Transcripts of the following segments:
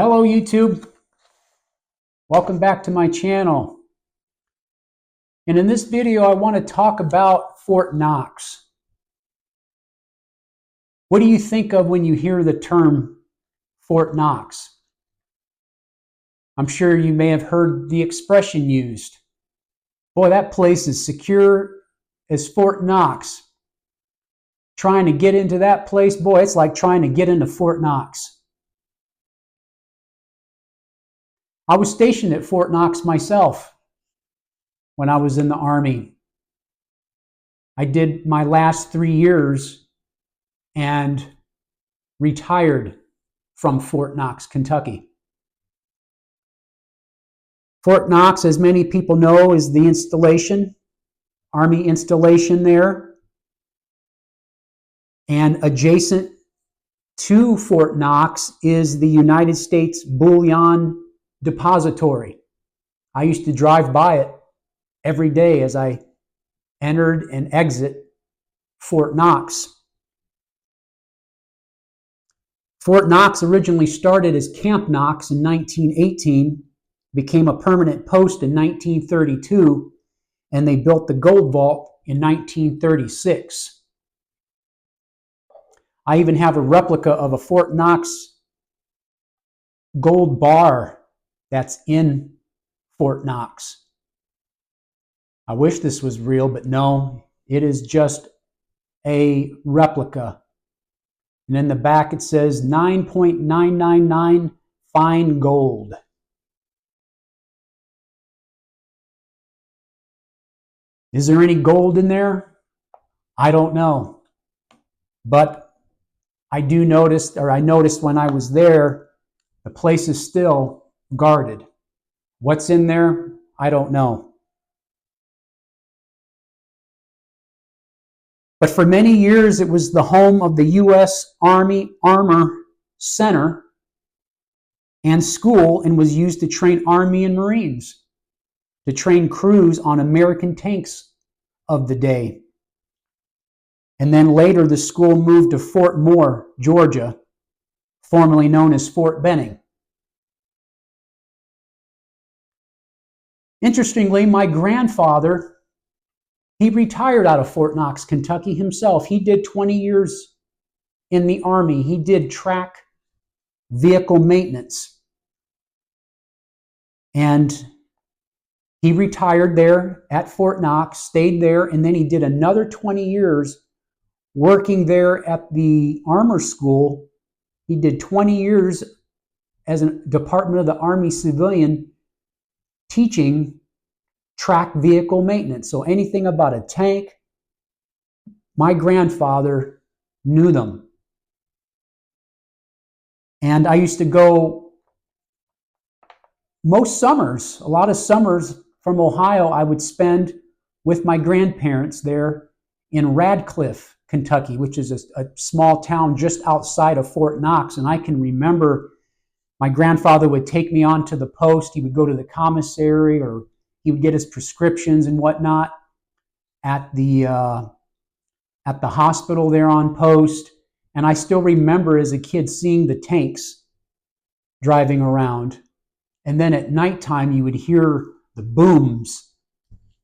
Hello YouTube, welcome back to my channel. And in this video I want to talk about Fort Knox. What do you think of when you hear the term Fort Knox? I'm sure you may have heard the expression used. Boy, that place is secure as Fort Knox. Trying to get into that place, boy, it's like trying to get into Fort Knox. I was stationed at Fort Knox myself when I was in the Army. I did my last 3 years and retired from Fort Knox, Kentucky. Fort Knox, as many people know, is the installation, Army installation there. And adjacent to Fort Knox is the United States Bullion Depository. I used to drive by it every day as I entered and exit Fort Knox. Fort Knox originally started as Camp Knox in 1918, became a permanent post in 1932, and they built the Gold Vault in 1936. I even have a replica of a Fort Knox gold bar that's in Fort Knox. I wish this was real, but no, it is just a replica. And in the back it says 9.999 fine gold. Is there any gold in there? I don't know. But I noticed when I was there, the place is still guarded. What's in there? I don't know. But for many years, it was the home of the U.S. Army Armor Center and school, and was used to train Army and Marines, to train crews on American tanks of the day. And then later, the school moved to Fort Moore, Georgia, formerly known as Fort Benning. Interestingly, my grandfather, he retired out of Fort Knox, Kentucky himself. He did 20 years in the Army. He did track vehicle maintenance. And he retired there at Fort Knox, stayed there, and then he did another 20 years working there at the armor school. He did 20 years as a Department of the Army civilian teaching track vehicle maintenance. So anything about a tank, my grandfather knew them. And I used to go most summers, a lot of summers from Ohio, I would spend with my grandparents there in Radcliffe, Kentucky, which is a small town just outside of Fort Knox. And I can remember my grandfather would take me on to the post. He would go to the commissary, or he would get his prescriptions and whatnot at the hospital there on post. And I still remember as a kid seeing the tanks driving around. And then at nighttime, you would hear the booms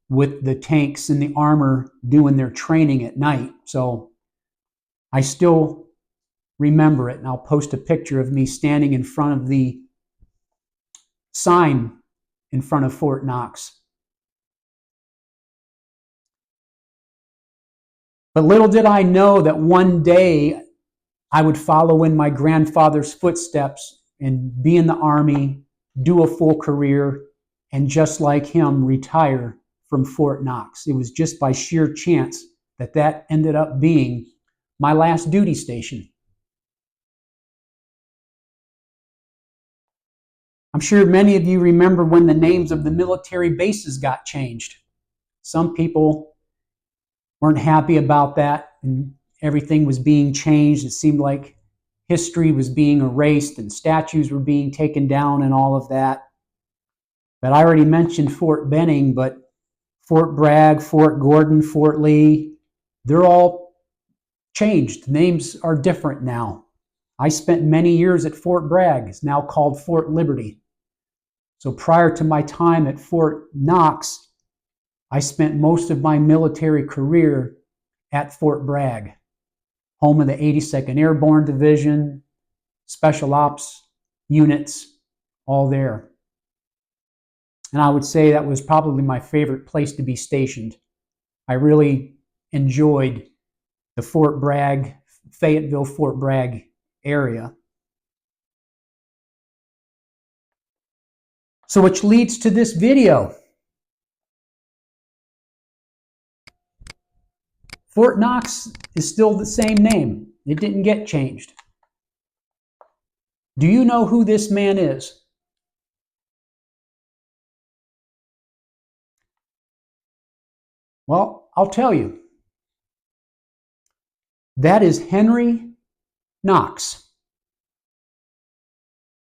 with the tanks and the armor doing their training at night. So I still remember it, and I'll post a picture of me standing in front of the sign in front of Fort Knox. But little did I know that one day I would follow in my grandfather's footsteps and be in the Army, do a full career, and just like him, retire from Fort Knox. It was just by sheer chance that that ended up being my last duty station. I'm sure many of you remember when the names of the military bases got changed. Some people weren't happy about that, and everything was being changed. It seemed like history was being erased and statues were being taken down and all of that. But I already mentioned Fort Benning, but Fort Bragg, Fort Gordon, Fort Lee, they're all changed. The names are different now. I spent many years at Fort Bragg, it's now called Fort Liberty. So prior to my time at Fort Knox, I spent most of my military career at Fort Bragg, home of the 82nd Airborne Division, Special Ops units, all there. And I would say that was probably my favorite place to be stationed. I really enjoyed the Fort Bragg, Fayetteville, Fort Bragg area. So which leads to this video. Fort Knox is still the same name. It didn't get changed. Do you know who this man is? Well, I'll tell you. That is Henry Knox.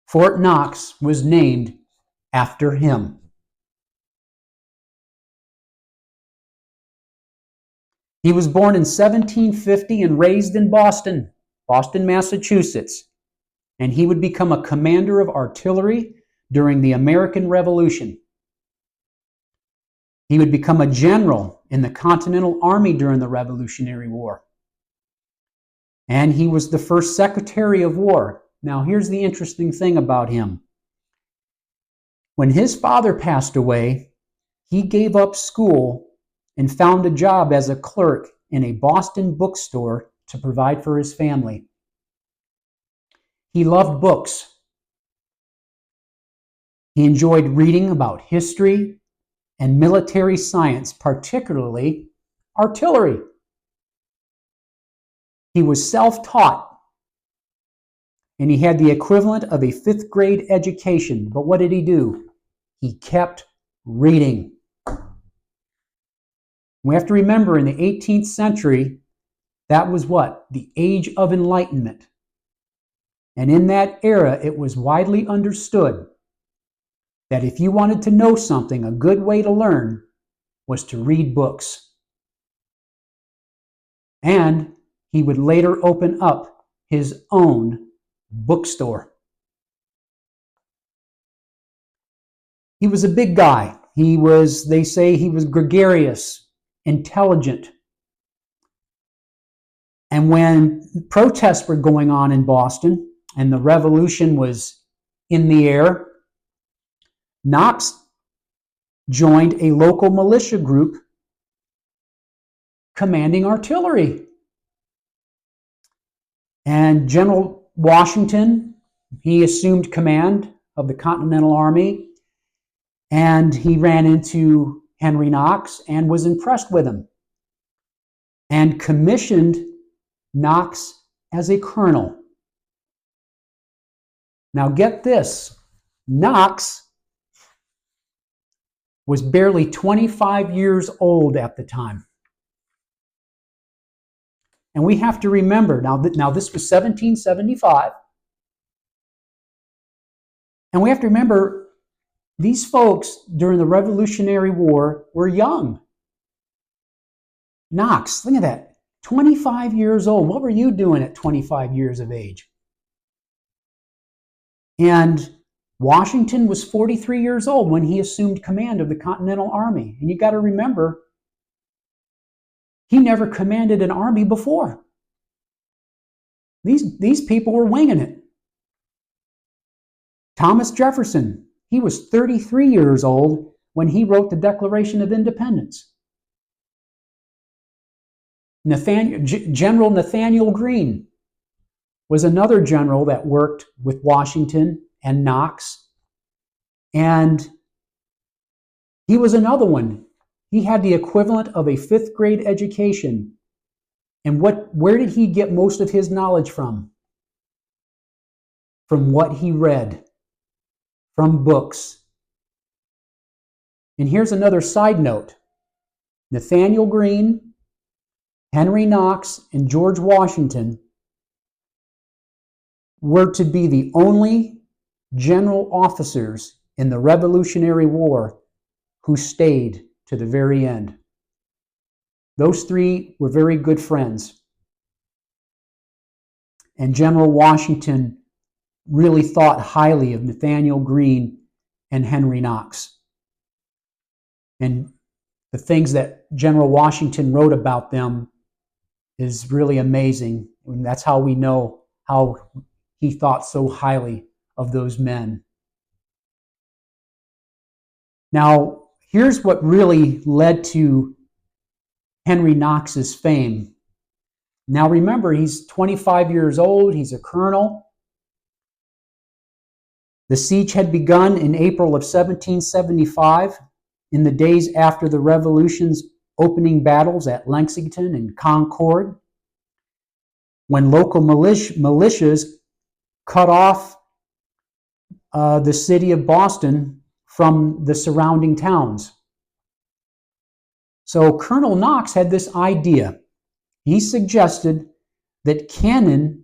Fort Knox was named after him. He was born in 1750 and raised in Boston, Massachusetts, and he would become a commander of artillery during the American Revolution. He would become a general in the Continental Army during the Revolutionary War. And he was the first Secretary of War. Now, here's the interesting thing about him. When his father passed away, he gave up school and found a job as a clerk in a Boston bookstore to provide for his family. He loved books. He enjoyed reading about history and military science, particularly artillery. He was self-taught, and he had the equivalent of a 5th grade education. But what did he do? He kept reading. We have to remember, in the 18th century, that was what? The Age of Enlightenment. And in that era, it was widely understood that if you wanted to know something, a good way to learn was to read books. And he would later open up his own bookstore. He was a big guy. They say he was gregarious, intelligent. And when protests were going on in Boston and the revolution was in the air, Knox joined a local militia group commanding artillery. And General Washington, he assumed command of the Continental Army, and he ran into Henry Knox and was impressed with him and commissioned Knox as a colonel. Now get this, Knox was barely 25 years old at the time. And we have to remember, now this was 1775, and we have to remember these folks during the Revolutionary War were young. Knox, look at that, 25 years old. What were you doing at 25 years of age? And Washington was 43 years old when he assumed command of the Continental Army. And you got to remember, he never commanded an army before. These people were winging it. Thomas Jefferson, he was 33 years old when he wrote the Declaration of Independence. General Nathaniel Greene was another general that worked with Washington and Knox. And he was another one. He had the equivalent of a 5th grade education. And where did he get most of his knowledge from? From what he read, from books. And here's another side note. Nathaniel Greene, Henry Knox, and George Washington were to be the only general officers in the Revolutionary War who stayed to the very end. Those three were very good friends. And General Washington really thought highly of Nathaniel Greene and Henry Knox. And the things that General Washington wrote about them is really amazing. And that's how we know how he thought so highly of those men. Now, here's what really led to Henry Knox's fame. Now, remember, he's 25 years old. He's a colonel. The siege had begun in April of 1775, in the days after the Revolution's opening battles at Lexington and Concord, when local militias cut off the city of Boston from the surrounding towns. So Colonel Knox had this idea. He suggested that cannon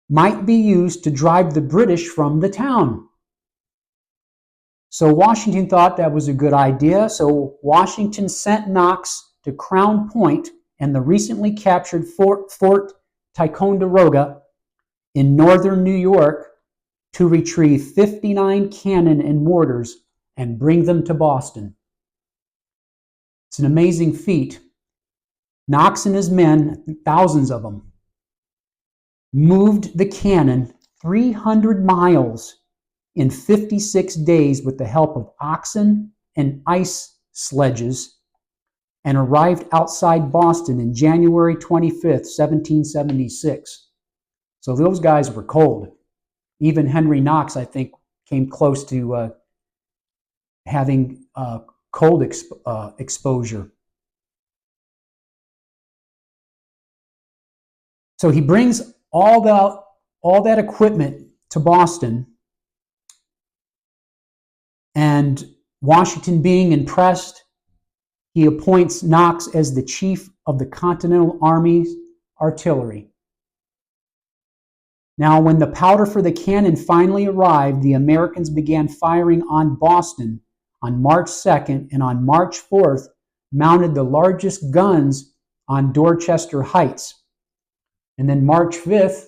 might be used to drive the British from the town. So Washington thought that was a good idea. So Washington sent Knox to Crown Point and the recently captured Fort Ticonderoga in northern New York to retrieve 59 cannon and mortars and bring them to Boston. It's an amazing feat. Knox and his men, thousands of them, moved the cannon 300 miles in 56 days with the help of oxen and ice sledges, and arrived outside Boston in January 25th, 1776. So those guys were cold. Even Henry Knox, I think, came close to having cold exposure. So he brings all that equipment to Boston, and Washington, being impressed, he appoints Knox as the chief of the Continental Army's artillery. Now, when the powder for the cannon finally arrived, the Americans began firing on Boston on March 2nd, and on March 4th mounted the largest guns on Dorchester Heights. And then March 5th,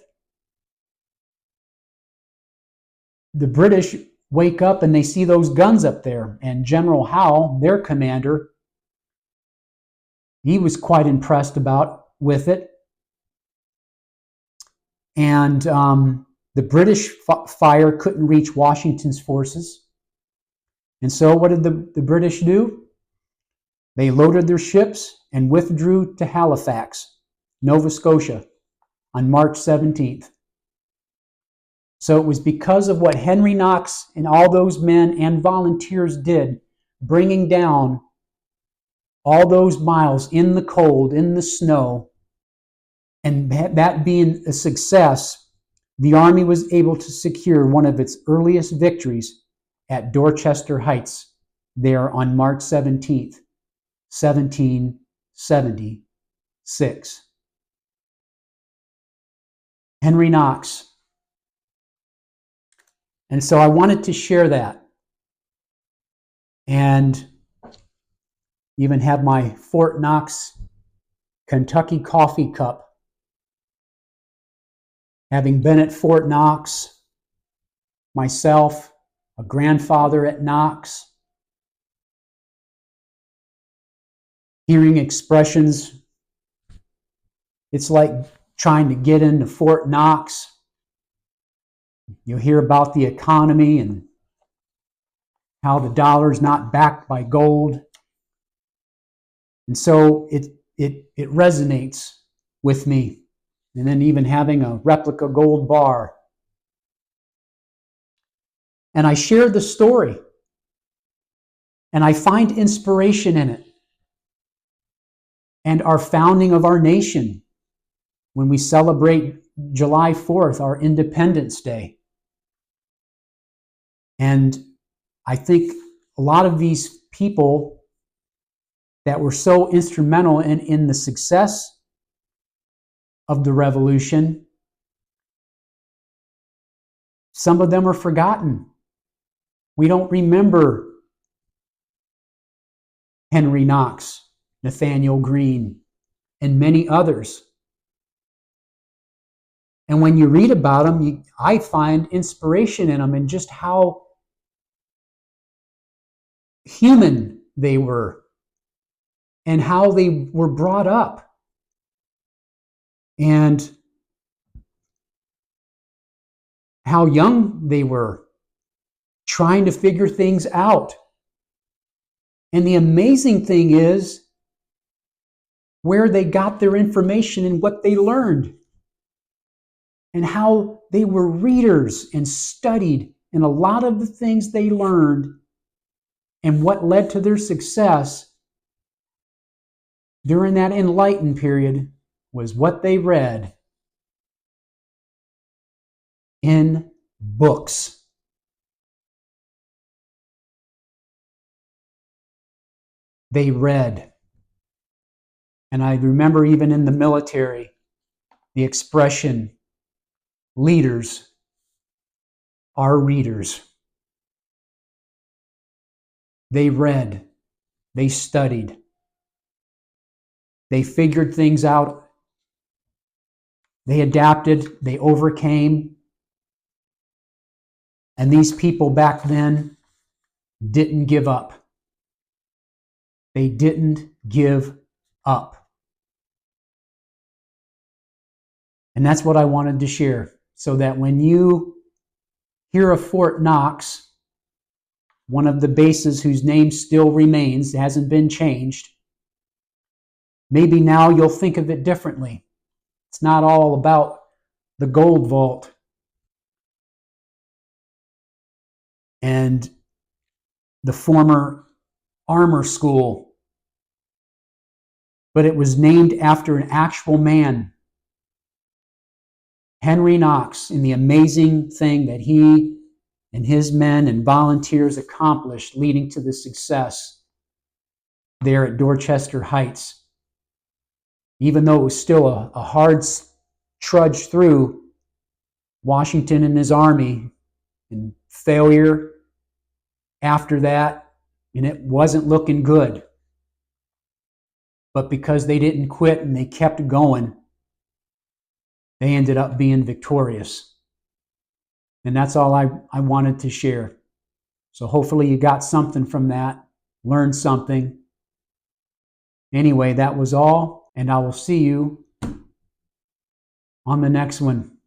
the British wake up and they see those guns up there. And General Howe, their commander, he was quite impressed with it. And the British fire couldn't reach Washington's forces. And so what did the British do? They loaded their ships and withdrew to Halifax, Nova Scotia, on March 17th. So it was because of what Henry Knox and all those men and volunteers did, bringing down all those miles in the cold, in the snow, and that being a success, the Army was able to secure one of its earliest victories at Dorchester Heights there on March 17th, 1776. Henry Knox. And so I wanted to share that and even have my Fort Knox Kentucky coffee cup. Having been at Fort Knox myself, a grandfather at Knox, hearing expressions, it's like trying to get into Fort Knox. You hear about the economy and how the dollar's not backed by gold. And so it resonates with me. And then even having a replica gold bar. And I shared the story. And I find inspiration in it. And our founding of our nation, when we celebrate July 4th, our Independence Day. And I think a lot of these people that were so instrumental in the success of the revolution, some of them are forgotten. We don't remember Henry Knox, Nathaniel Greene, and many others. And when you read about them, I find inspiration in them and just how human they were and how they were brought up and how young they were, trying to figure things out. And the amazing thing is where they got their information and what they learned, and how they were readers and studied. And a lot of the things they learned and what led to their success during that enlightened period was what they read in books. They read. And I remember even in the military, the expression, leaders are readers. They read, they studied, they figured things out, they adapted, they overcame. And these people back then didn't give up. They didn't give up. And that's what I wanted to share, so that when you hear of Fort Knox, one of the bases whose name still remains, hasn't been changed, maybe now you'll think of it differently. It's not all about the gold vault and the former armor school, but it was named after an actual man, Henry Knox, and the amazing thing that he and his men and volunteers accomplished, leading to the success there at Dorchester Heights. Even though it was still a hard trudge through, Washington and his army, and failure after that, and it wasn't looking good. But because they didn't quit and they kept going, they ended up being victorious. And that's all I wanted to share. So hopefully you got something from that, learned something. Anyway, that was all, and I will see you on the next one.